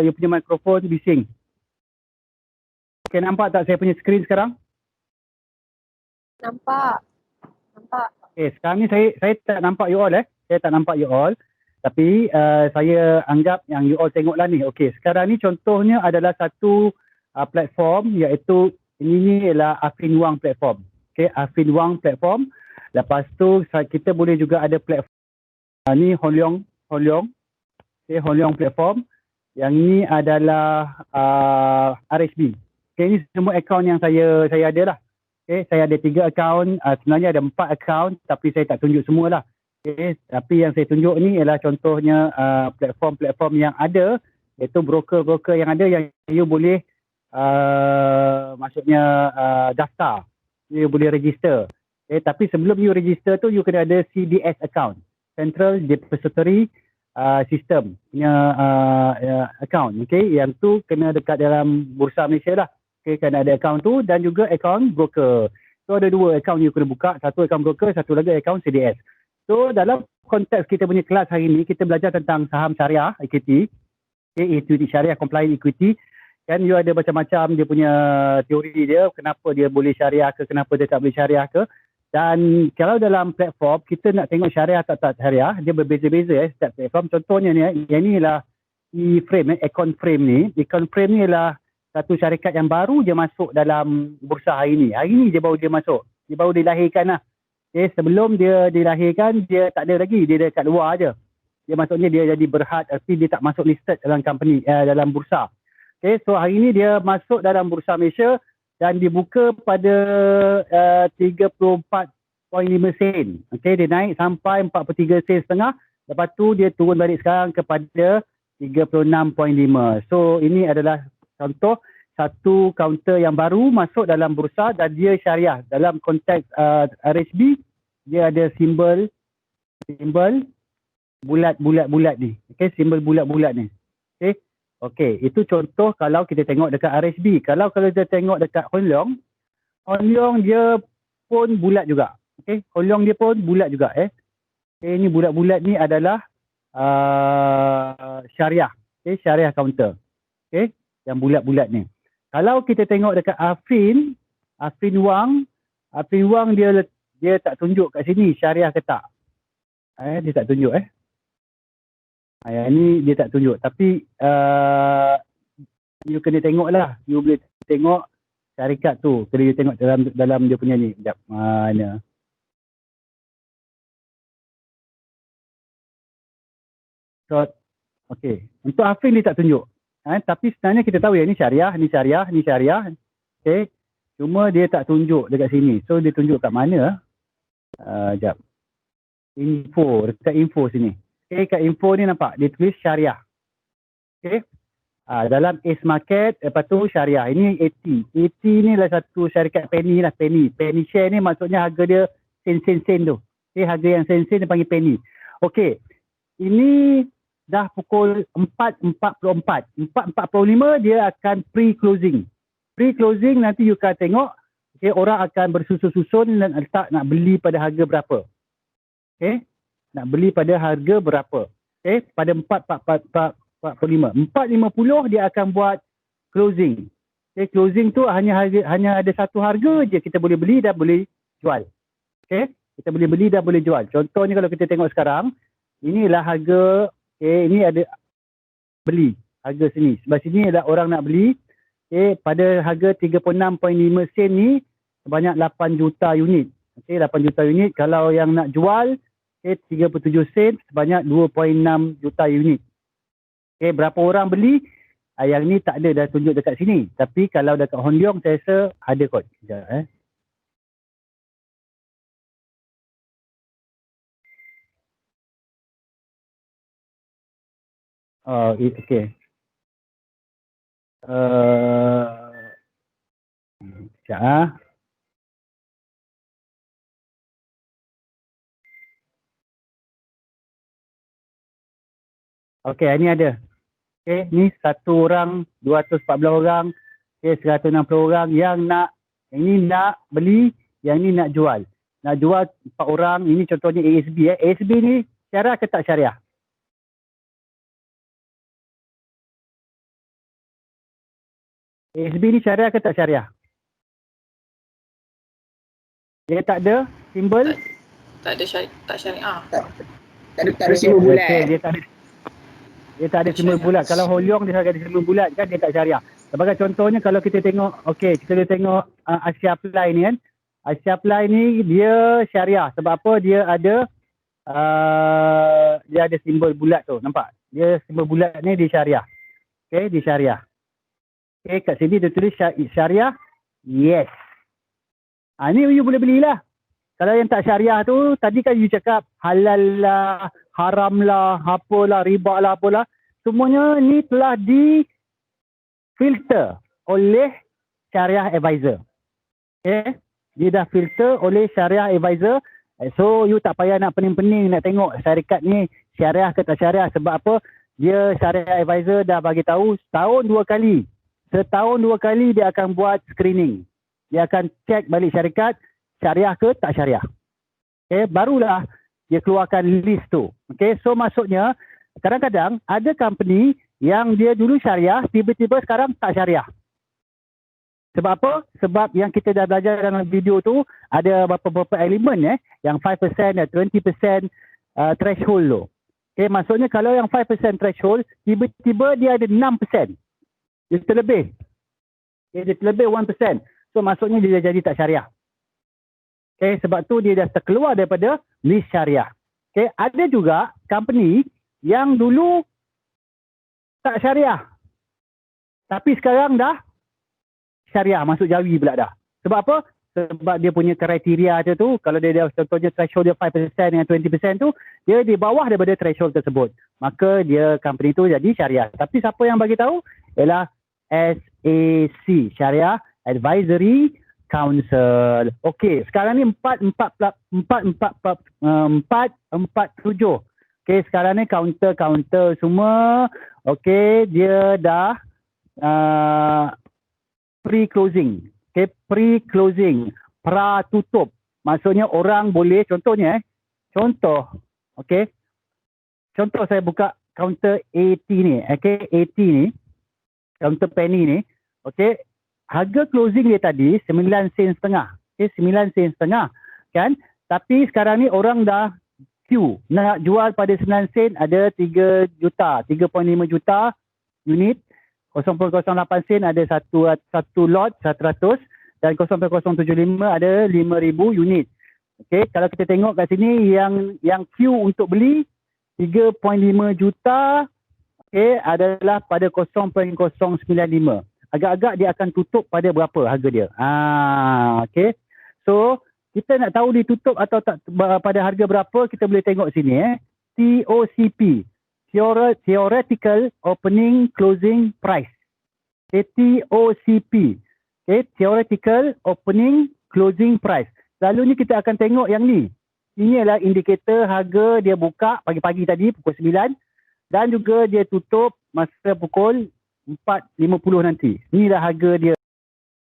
You punya mikrofon bising. Okay, nampak tak saya punya screen sekarang? Nampak. Okay, sekarang ni saya tak nampak you all Saya tak nampak you all. Tapi saya anggap yang you all tengoklah ni. Okay, sekarang ni contohnya adalah satu platform, iaitu ini ialah Affin Wang platform. Okay, Affin Wang platform. Lepas tu kita boleh juga ada platform ni Hon Leong. Okay, Hon Leong platform. Yang ini adalah RHB. Okay, ini semua akaun yang saya ada lah. Okay, saya ada 3 akaun, sebenarnya ada 4 akaun tapi saya tak tunjuk semua lah. Okay, tapi yang saya tunjuk ni ialah contohnya platform-platform yang ada, iaitu broker-broker yang ada yang you boleh maksudnya daftar, you boleh register. Okay, tapi sebelum you register tu you kena ada CDS account, Central Depository System punya account. Okay, yang tu kena dekat dalam Bursa Malaysia lah. Okay, kena ada akaun tu dan juga akaun broker. So ada 2 akaun you kena buka, satu akaun broker, satu lagi akaun CDS. So dalam konteks kita punya kelas hari ni, kita belajar tentang saham syariah, equity. Okay, equity syariah, compliant equity. Kan you ada macam-macam dia punya teori dia, kenapa dia boleh syariah ke, kenapa dia tak boleh syariah ke. Dan kalau dalam platform, kita nak tengok syariah atau tak syariah, dia berbeza-beza setiap platform. Contohnya ni, yang ni ialah e-frame, Econ Frame ni. Econ Frame ni ialah satu syarikat yang baru je masuk dalam bursa hari ni. Hari ni je baru dia masuk. Dia baru dilahirkan lah. Okay, sebelum dia dilahirkan, dia tak ada lagi. Dia dekat luar je. Dia maksudnya dia jadi berhad, tapi dia tak masuk listed dalam company, dalam bursa. Okay, so hari ni dia masuk dalam Bursa Malaysia dan dibuka pada 34.5 sen. Okay, dia naik sampai 43 sen setengah. Lepas tu dia turun balik sekarang kepada 36.5. So ini adalah contoh satu kaunter yang baru masuk dalam bursa dan dia syariah. Dalam konteks RHB, dia ada simbol bulat-bulat ni. Okay, simbol bulat-bulat ni. Okay. Okay, itu contoh kalau kita tengok dekat RHB. Kalau kita tengok dekat Hon Leong dia pun bulat juga. Okay, Hon Leong dia pun bulat juga. Okay, ini bulat-bulat ni adalah syariah. Okay, syariah counter. Okay, yang bulat-bulat ni. Kalau kita tengok dekat Affin Wang dia tak tunjuk kat sini syariah ke tak. Dia tak tunjuk yang ni dia tak tunjuk. Tapi you kena tengok lah. You boleh tengok syarikat tu. Kena you tengok dalam dia punya ni. Sekejap. Mana? So, okay. Untuk Affin dia tak tunjuk. Tapi sebenarnya kita tahu yang ni syariah. Okay. Cuma dia tak tunjuk dekat sini. So dia tunjuk kat mana? Sekejap. Dekat info sini. Okay, kat info ni nampak dia tulis syariah. Okay. Dalam Ace Market, lepas tu syariah. Ini AT. AT ni lah satu syarikat penny lah. Penny share ni maksudnya harga dia sen tu. Okay, harga yang sen dia panggil penny. Okay. Ini dah pukul 4.44. 4.45 dia akan pre-closing. Pre-closing nanti you akan tengok. Okay, orang akan bersusun-susun dan letak nak beli pada harga berapa. Okay. Nak beli pada harga berapa. Okay. Pada 4.45. 4.50 dia akan buat closing. Okay. Closing tu hanya ada satu harga je kita boleh beli dan boleh jual. Okay. Kita boleh beli dan boleh jual. Contohnya kalau kita tengok sekarang. Inilah harga. Okay, ini ada beli harga sini. Sebelah sini ada orang nak beli. Okay, pada harga 36.5 sen ni sebanyak 8 juta unit. Okay, 8 juta unit. Kalau yang nak jual, okay, 37 sen sebanyak 2.6 juta unit. Okay, berapa orang beli? Yang ni tak ada dah tunjuk dekat sini. Tapi kalau dekat Hon Leong saya rasa ada kot. Sekejap Oh, okay. Sekejap Okay, ni ada. Okay, ni satu orang, 214 orang, okay, 160 orang yang ini nak beli, yang ni nak jual. Nak jual 4 orang, ini contohnya ASB. ASB ni syariah ke tak syariah? ASB ni syariah ke tak syariah? Dia tak ada simbol? Tak ada syariah. Tak ada simbol bulat. Okay, dia tak ada simbol bulat. Kalau Holyong dia ada simbol bulat kan, dia tak syariah. Sebagai contohnya kalau kita tengok, kita tengok Asia Apply ni kan. Asia Apply ni dia syariah. Sebab apa? Dia ada simbol bulat tu, nampak? Dia simbol bulat ni dia syariah. Okay, dia syariah. Okay, kat sini dia tulis syariah, yes. Ni you boleh belilah. Kalau yang tak syariah tu, tadi kan you cakap halal lah, haram lah, apalah, riba lah, apalah. Semuanya ni telah di-filter oleh syariah advisor. Okay? Dia dah filter oleh syariah advisor. So, you tak payah nak pening-pening nak tengok syarikat ni syariah ke tak syariah. Sebab apa? Dia syariah advisor dah bagi tahu setahun 2 kali. Setahun 2 kali dia akan buat screening. Dia akan cek balik syarikat, syariah ke tak syariah. Okay, barulah dia keluarkan list tu. Okay, so maksudnya kadang-kadang ada company yang dia dulu syariah, tiba-tiba sekarang tak syariah. Sebab apa? Sebab yang kita dah belajar dalam video tu, ada beberapa elemen yang 5% dan 20% threshold tu. Okay, maksudnya kalau yang 5% threshold, tiba-tiba dia ada 6%. Dia terlebih. Dia terlebih 1%. So maksudnya dia dah jadi tak syariah. Okay, sebab tu dia dah terkeluar daripada list syariah. Okay, ada juga company yang dulu tak syariah. Tapi sekarang dah syariah, masuk jawi pula dah. Sebab apa? Sebab dia punya kriteria dia tu, kalau dia contohnya threshold dia 5% dengan 20% tu, dia di bawah daripada threshold tersebut. Maka dia company tu jadi syariah. Tapi siapa yang bagi tahu? Ialah SAC, Syariah Advisory Council. Okey, sekarang ni 447. Okey, sekarang ni counter semua. Okey, dia dah pre-closing. Okey, pre-closing, pra tutup. Maksudnya orang boleh, contohnya okey. Contoh saya buka counter AT ni. Okey, AT ni, counter penny ni. Okey, harga closing dia tadi 9 sen setengah. Okay, 9 sen setengah. Kan? Tapi sekarang ni orang dah queue. Nak jual pada 9 sen ada 3 juta. 3.5 juta unit. 0.08 sen ada satu lot 100. Dan 0.075 ada 5,000 unit. Okay, kalau kita tengok kat sini yang queue untuk beli 3.5 juta adalah pada 0.095. Agak-agak dia akan tutup pada berapa harga dia. Okay. So, kita nak tahu dia tutup atau tak pada harga berapa, kita boleh tengok sini. TOCP. Theoretical Opening Closing Price. Okay, TOCP. Okay, Theoretical Opening Closing Price. Selalunya kita akan tengok yang ni. Ini adalah indikator harga dia buka pagi-pagi tadi pukul 9 dan juga dia tutup masa pukul 4.50 nanti. Inilah harga dia.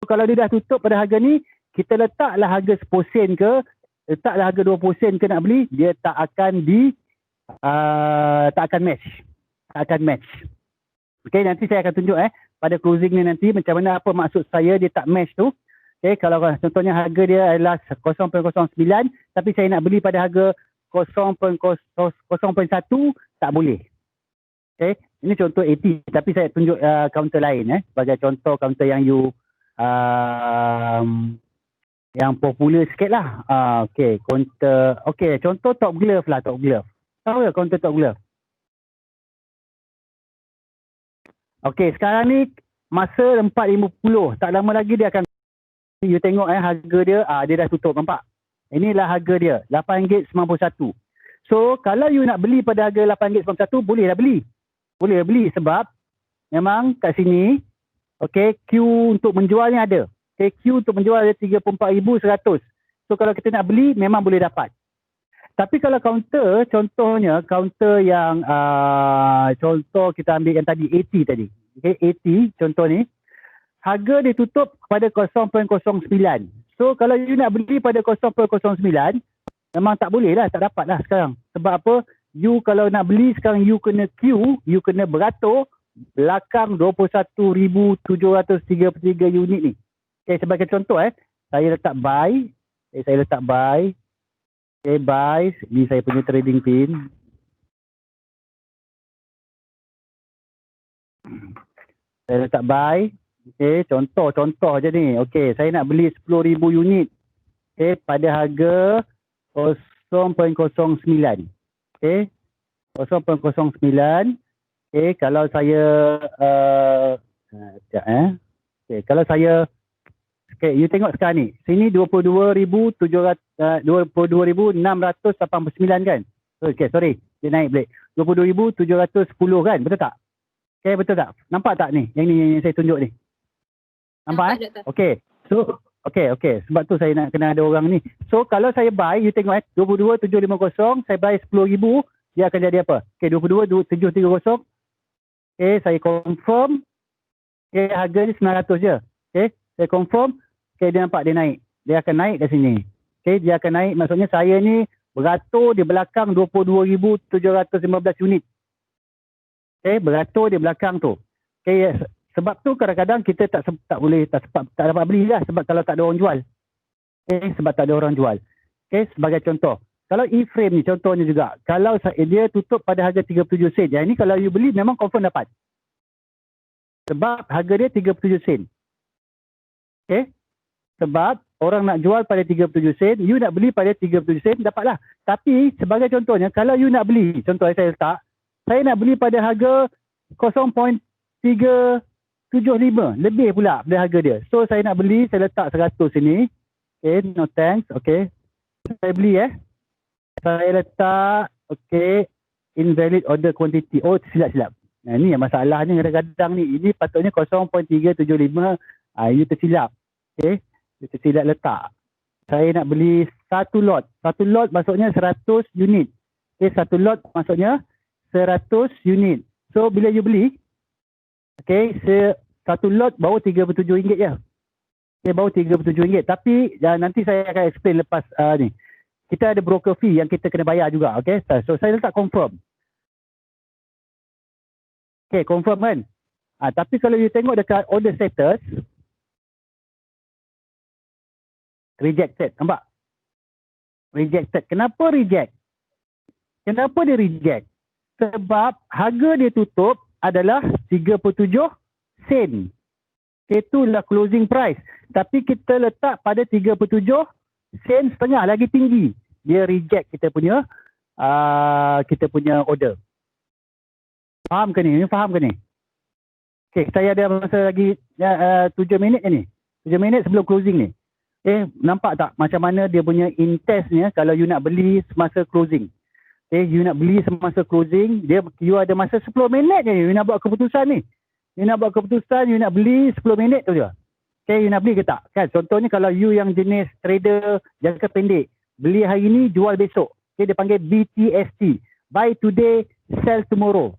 Kalau dia dah tutup pada harga ni, kita letaklah harga 10 sen ke, letaklah harga 20 sen ke nak beli, dia tak akan tak akan match. Tak akan match. Okay, nanti saya akan tunjuk pada closing ni nanti macam mana, apa maksud saya dia tak match tu. Okay, kalau contohnya harga dia adalah 0.09 tapi saya nak beli pada harga 0.1 tak boleh. Okay, ini contoh 80 tapi saya tunjuk counter lain sebagai contoh counter yang yang popular sikit lah. Okay, counter, okay, contoh Top Glove lah, Top Glove. Tahu ya counter Top Glove? Okay, sekarang ni masa 4.50, tak lama lagi dia akan, you tengok harga dia, dia dah tutup, nampak? Inilah harga dia, RM8.91. So, kalau you nak beli pada harga RM8.91, boleh dah beli. Boleh beli sebab memang kat sini, okay, queue untuk menjual ni ada. Okay, queue untuk menjual ada 34,100. So, kalau kita nak beli, memang boleh dapat. Tapi kalau counter, contohnya counter yang, contoh kita ambil yang tadi, 80 tadi. Okay, 80 contoh ni. Harga dia tutup pada 0.09. So, kalau you nak beli pada 0.09, memang tak boleh lah, tak dapat lah sekarang. Sebab apa? You kalau nak beli sekarang, you kena queue, you kena beratur belakang 21,733 unit ni. Okay, sebagai contoh saya letak buy. Saya letak buy. Okay, buy. Ni saya punya trading pin. Saya letak buy. Okay, contoh je ni. Okay, saya nak beli 10,000 unit. Okay, pada harga 0.09. Okay, 0.09. Okay, kalau saya okay, kalau saya you tengok sekarang ni. Sini 22,689 kan? Okay, sorry. Dia naik balik. 22,710 kan? Betul tak? Okay, betul tak? Nampak tak ni? Yang ni yang saya tunjuk ni. Nampak Okay. So, okay. Sebab tu saya nak kena ada orang ni. So, kalau saya buy, you tengok 22,750, saya buy 10,000, dia akan jadi apa? Okay, 22,730. Okay, saya confirm. Okay, harga ni 900 je. Okay, saya confirm. Okay, dia nampak dia naik. Dia akan naik kat sini. Okay, dia akan naik. Maksudnya saya ni beratur di belakang 22,715 unit. Okay, beratur di belakang tu. Okay, sebab tu kadang-kadang kita tak dapat beli lah. Sebab kalau tak ada orang jual. Okay, sebab tak ada orang jual. Okay, sebagai contoh. Kalau E-frame ni contohnya juga. Kalau dia tutup pada harga 37 sen. Yang ni kalau you beli memang confirm dapat. Sebab harga dia 37 sen. Okay. Sebab orang nak jual pada 37 sen. You nak beli pada 37 sen. Dapatlah. Tapi sebagai contohnya. Kalau you nak beli. Contoh saya letak. Saya nak beli pada harga 0.375. Lebih pula pada harga dia. So saya nak beli. Saya letak 100 sini. Okay. No thanks. Okay. Saya beli Saya letak. Okay. Invalid order quantity. Oh, silap-silap. Nah, ni yang masalahnya kadang-kadang ni. Ini patutnya 0.375. You tersilap. Okay. You tersilap letak. Saya nak beli satu lot. Satu lot maksudnya 100 unit. Okay. Satu lot maksudnya 100 unit. So, bila you beli. Okay. Satu lot baru RM37 je. Okay. Baru RM37. Tapi nanti saya akan explain lepas ni. Kita ada broker fee yang kita kena bayar juga. Okay. So, saya letak confirm. Okay, confirm kan? Tapi kalau you tengok dekat order status, rejected. Nampak? Rejected. Kenapa reject? Kenapa dia reject? Sebab harga dia tutup adalah 37 sen. Itulah closing price. Tapi kita letak pada 37 sen setengah, lagi tinggi. Dia reject kita punya order. Faham ke ni? Faham ke ni? Okay, saya ada masa lagi 7 minit ni. 7 minit sebelum closing ni. Nampak tak macam mana dia punya intest ni kalau you nak beli semasa closing. You nak beli semasa closing, you ada masa 10 minit je you nak buat keputusan ni. You nak buat keputusan, you nak beli 10 minit tu je. Okay, you nak beli ke tak? Kan, contohnya kalau you yang jenis trader jangka pendek, beli hari ni, jual besok. Okay, dia panggil BTST. Buy today, sell tomorrow.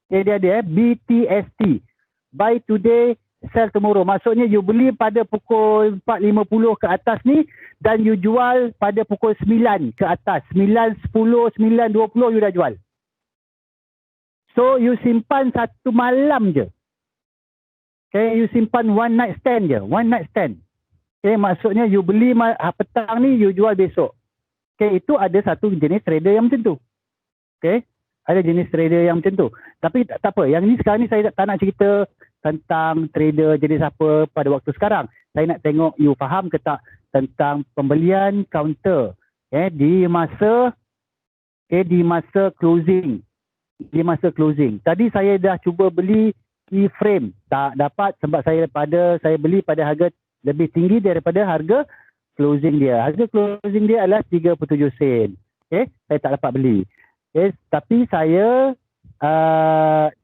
Okay, dia ada BTST. Buy today, sell tomorrow. Maksudnya you beli pada pukul 4.50 ke atas ni dan you jual pada pukul 9 ke atas. 9.10, 9.20 you dah jual. So you simpan satu malam je. Okay, you simpan one night stand je. One night stand. Okay, maksudnya you beli petang ni, you jual besok. Okay, itu ada satu jenis trader yang macam tu. Okay. Ada jenis trader yang macam tu. Tapi tak apa. Yang ni sekarang ni saya tak nak cerita tentang trader jenis apa pada waktu sekarang. Saya nak tengok you faham ke tak tentang pembelian counter. Di masa closing. Di masa closing. Tadi saya dah cuba beli keyframe. Tak dapat sebab saya beli pada harga lebih tinggi daripada harga closing dia. Harga closing dia adalah 37 sen. Okay. Saya tak dapat beli. Okay, tapi saya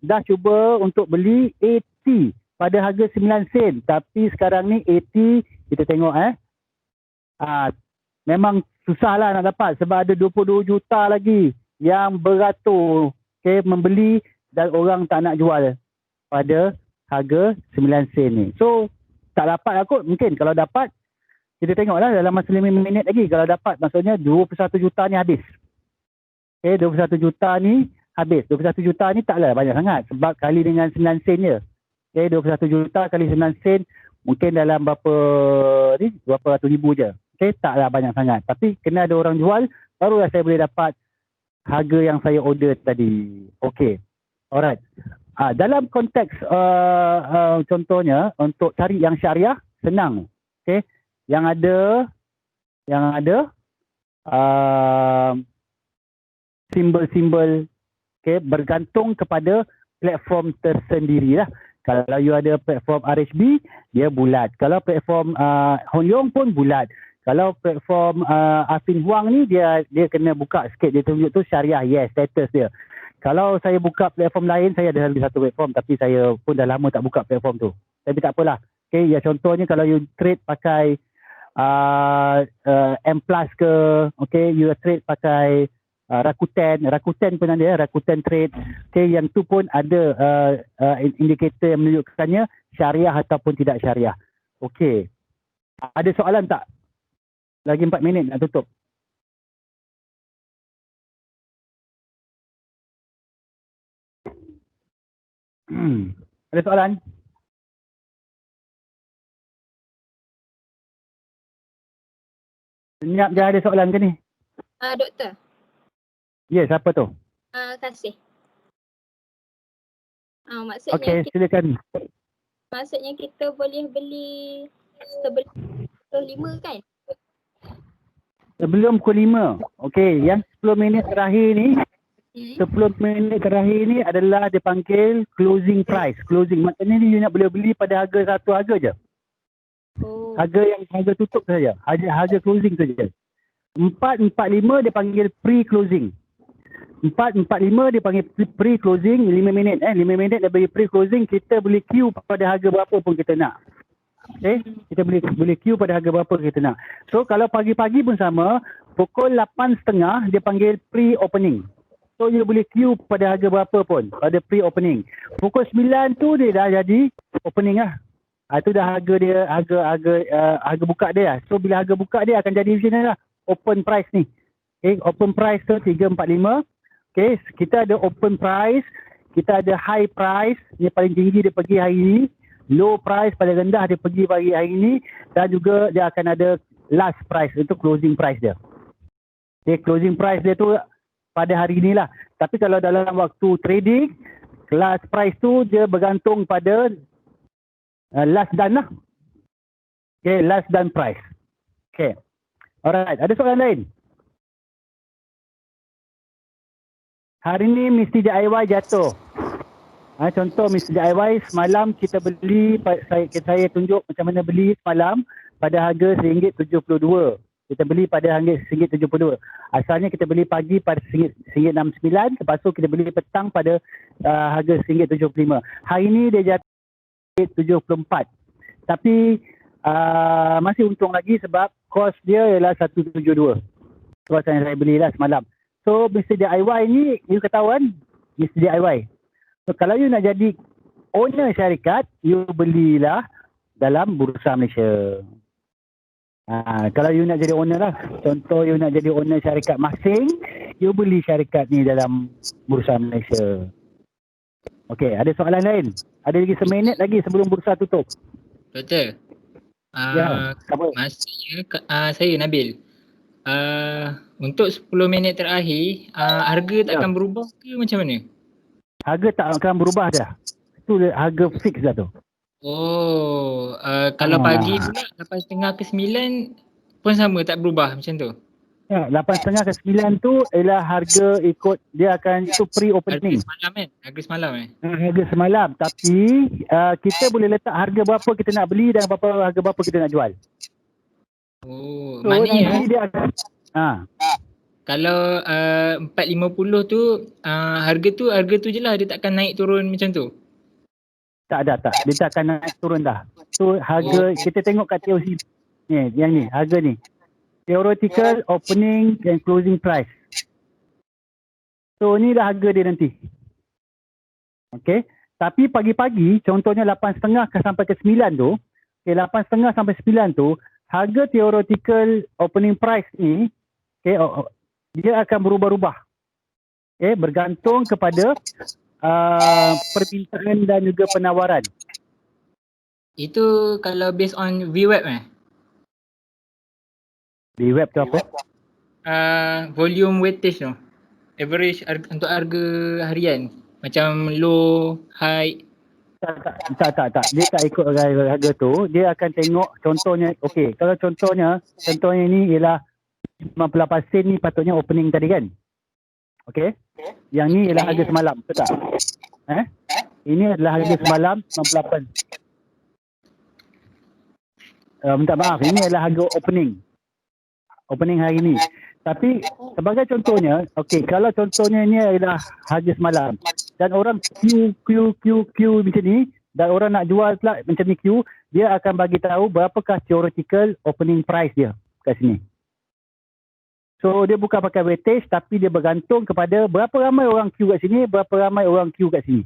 dah cuba untuk beli 80 pada harga 9 sen. Tapi sekarang ni 80 kita tengok memang susah lah nak dapat sebab ada 22 juta lagi yang beratur membeli dan orang tak nak jual pada harga 9 sen ni. So tak dapat kot. Mungkin kalau dapat kita tengoklah dalam masa 5 minit lagi. Kalau dapat maksudnya 21 juta ni habis. 21 juta ni habis. 21 juta ni taklah banyak sangat sebab kali dengan 9 sen je. Okay, 21 juta kali 9 sen mungkin dalam berapa ratus ribu je. Okay, taklah banyak sangat. Tapi kena ada orang jual, barulah saya boleh dapat harga yang saya order tadi. Okay, alright. Dalam konteks contohnya untuk cari yang syariah senang. Okay, yang ada simbol-simbol, okay, bergantung kepada platform tersendiri lah. Kalau you ada platform RHB, dia bulat. Kalau platform Hong Yong pun bulat. Kalau platform Afin Huang ni, dia kena buka sikit. Dia tunjuk tu syariah, yes, status dia. Kalau saya buka platform lain, saya ada lagi satu platform, tapi saya pun dah lama tak buka platform tu. Tapi tak apalah. Okay, ya contohnya kalau you trade pakai M Plus ke, okay, you trade pakai Rakuten pun ada, Rakuten Trade. Okay, yang tu pun ada indikator yang menunjukkannya syariah ataupun tidak syariah. Okay, ada soalan tak? Lagi 4 minit nak tutup. Ada soalan? Senyap je, ada soalan ke ni? Doktor. Ya, siapa tu? Kasih. Maksudnya Okey, silakan. maksudnya kita boleh beli sebelum 5 kan? Sebelum pukul 5. Okey, yang 10 minit terakhir ni, 10 minit terakhir ni adalah dipanggil closing price. Closing maknanya ni you nak boleh beli pada harga satu harga je. Oh. Harga tutup saja. Harga closing saja. 4.45 dia panggil pre-closing. 4.45 dia panggil pre-closing 5 minit 5 minit dia bagi pre-closing, kita boleh queue pada harga berapa pun kita nak. Okay, kita boleh queue pada harga berapa kita nak. So kalau pagi-pagi pun sama, pukul 8.30 dia panggil pre-opening. So you boleh queue pada harga berapa pun pada pre-opening. Pukul 9 tu dia dah jadi opening lah. Itu dah harga dia, harga buka dia lah. So bila harga buka dia akan jadi macam ni lah, open price ni. Okay, open price tu 345. Okay, kita ada open price, kita ada high price, yang paling tinggi dia pergi hari ini, low price paling rendah dia pergi pagi hari ini, dan juga dia akan ada last price, itu closing price dia. Okay, closing price dia tu pada hari inilah. Tapi kalau dalam waktu trading, last price tu dia bergantung pada last done lah. Okay, last done price. Okay, alright, ada soalan lain? Hari ni mesti DIY jatuh. Contoh mesti DIY semalam kita beli, saya tunjuk macam mana beli semalam pada harga RM1.72. Kita beli pada harga RM1.72. Asalnya kita beli pagi pada RM1.69, lepas tu kita beli petang pada harga RM1.75. Hari ni dia jatuh RM1.74. Tapi masih untung lagi sebab kos dia ialah RM1.72. Kos yang saya belilah semalam. So Mr. DIY ni, you ketahuan Mr. DIY. So kalau you nak jadi owner syarikat, you belilah dalam Bursa Malaysia. Kalau you nak jadi owner lah, contoh you nak jadi owner syarikat masing, you beli syarikat ni dalam Bursa Malaysia. Okey, ada soalan lain? Ada lagi seminit lagi sebelum bursa tutup. Doktor, Ya, maksudnya saya Nabil. Untuk 10 minit terakhir, harga tak akan berubah ke macam mana? Harga tak akan berubah dah. Itu harga fix dah tu. Oh, kalau pagi pula 8.30 ke 9 pun sama, tak berubah macam tu? Ya, 8.30 ke 9 tu ialah harga ikut, dia akan, itu pre-opening. Harga semalam kan? Harga semalam Harga semalam. Tapi kita boleh letak harga berapa kita nak beli dan harga berapa kita nak jual. Oh, So maknanya dia akan, kalau 4.50 tu, harga tu je lah, dia takkan naik turun macam tu? tak. Dia tak akan naik turun dah. So harga, kita tengok kat TOC ni, yang ni, harga ni. Theoretical, opening and closing price. So ni dah harga dia nanti. Okay. Tapi pagi-pagi, contohnya 8.30 sampai ke 9 tu, 8.30 sampai 9 tu, harga theoretical opening price ni, dia akan berubah-ubah. bergantung kepada permintaan dan juga penawaran. Itu kalau based on VWAP Di web tu apa? volume weightage tu. Average untuk harga harian. Macam low, high. Tak. Dia tak ikut harga tu. Dia akan tengok contohnya. Okey, kalau contohnya ni ialah 58 sen ni patutnya opening tadi kan? Okey. Yang ni ialah harga semalam, betul tak? Ini adalah harga semalam 98. Minta maaf, ini adalah harga opening hari ni. Tapi sebagai contohnya, okey, kalau contohnya ini adalah harga semalam dan orang queue macam ni dan orang nak jual pula macam ni queue, dia akan bagi tahu berapakah theoretical opening price dia kat sini. So dia bukan pakai weightage tapi dia bergantung kepada berapa ramai orang queue kat sini, berapa ramai orang queue kat sini.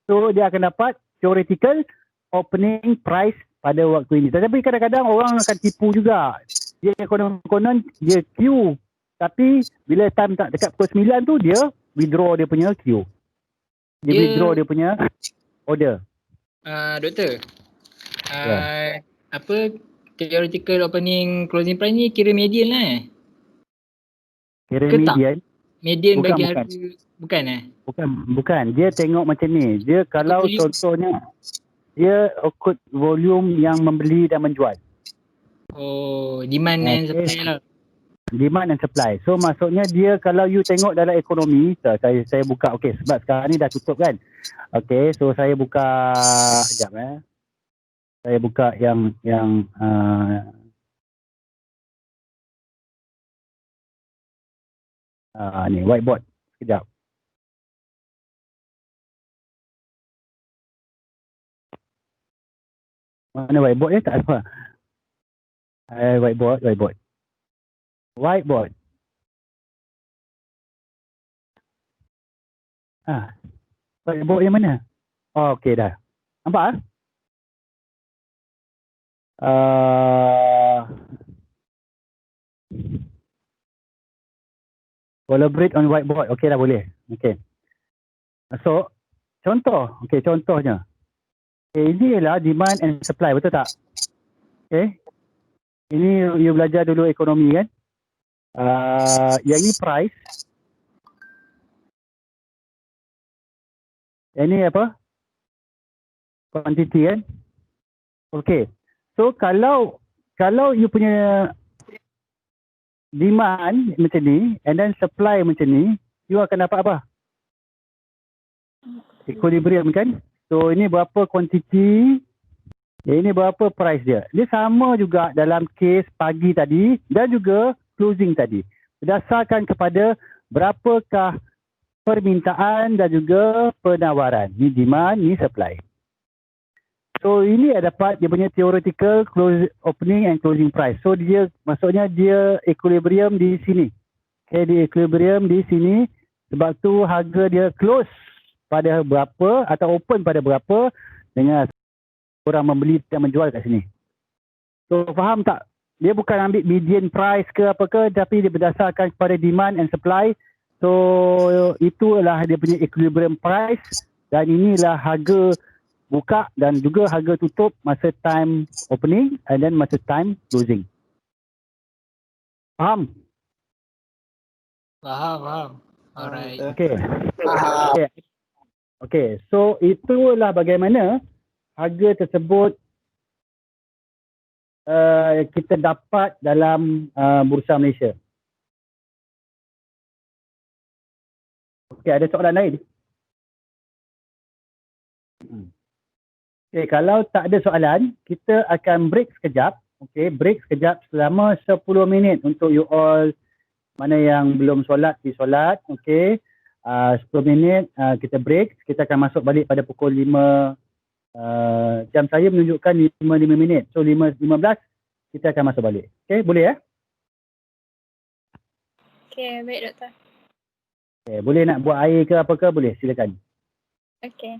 So dia akan dapat theoretical opening price pada waktu ini. Tetapi kadang-kadang orang akan tipu juga. Dia konon-konon dia queue. Tapi bila time tak dekat pukul 9 tu dia withdraw dia punya queue. Dia withdraw dia punya order. Doktor. Apa theoretical opening closing price ni kira median lah Kira ke tak? median. Median Bukan, bagi bukan. harga bukan Bukan. Dia tengok macam ni. Dia kalau volume. contohnya dia ikut volume yang membeli dan menjual. Oh, demand and supply lah. Demand and supply. So maksudnya dia kalau you tengok dalam ekonomi, saya buka, okey, sebab sekarang ni dah tutup kan. Okey, so saya buka sekejap Saya buka yang ni whiteboard sekejap. Mana whiteboard tak apa. Whiteboard. Whiteboard yang mana? Oh, okey dah. Nampak collaborate on whiteboard. Okey dah boleh. Okey. So, contohnya. Ini ialah demand and supply, betul tak? Okey. Ini you belajar dulu ekonomi kan? Yang ini price. Yang ini apa? Quantity kan? Okey. So kalau you punya demand macam ni and then supply macam ni, you akan dapat apa? Equilibrium kan? So ini berapa quantity, ini berapa price dia. Dia sama juga dalam kes pagi tadi dan juga closing tadi. Berdasarkan kepada berapakah permintaan dan juga penawaran. Ni demand, ni supply. So ini dapat dia punya theoretical opening and closing price. So dia maksudnya dia equilibrium di sini. Okay, dia equilibrium di sini. Sebab tu harga dia close pada berapa atau open pada berapa dengan orang membeli dan menjual kat sini. So faham tak? Dia bukan ambil median price ke apa ke, tapi dia berdasarkan kepada demand and supply. So itulah dia punya equilibrium price dan inilah harga buka dan juga harga tutup masa time opening and then masa time closing. Faham? Faham. Alright. Okay. So itulah bagaimana harga tersebut kita dapat dalam Bursa Malaysia. Okay, ada soalan lain? Okay, kalau tak ada soalan, kita akan break sekejap. Okay, break sekejap selama 10 minit untuk you all mana yang belum solat, pergi solat. Okay, 10 minit kita break. Kita akan masuk balik pada pukul 5. Jam saya menunjukkan 5 minit. So 5.15 kita akan masuk balik. Okay, boleh ya? Okay, baik doktor. Okay, boleh nak buat air ke apa ke? Boleh, silakan. Okay.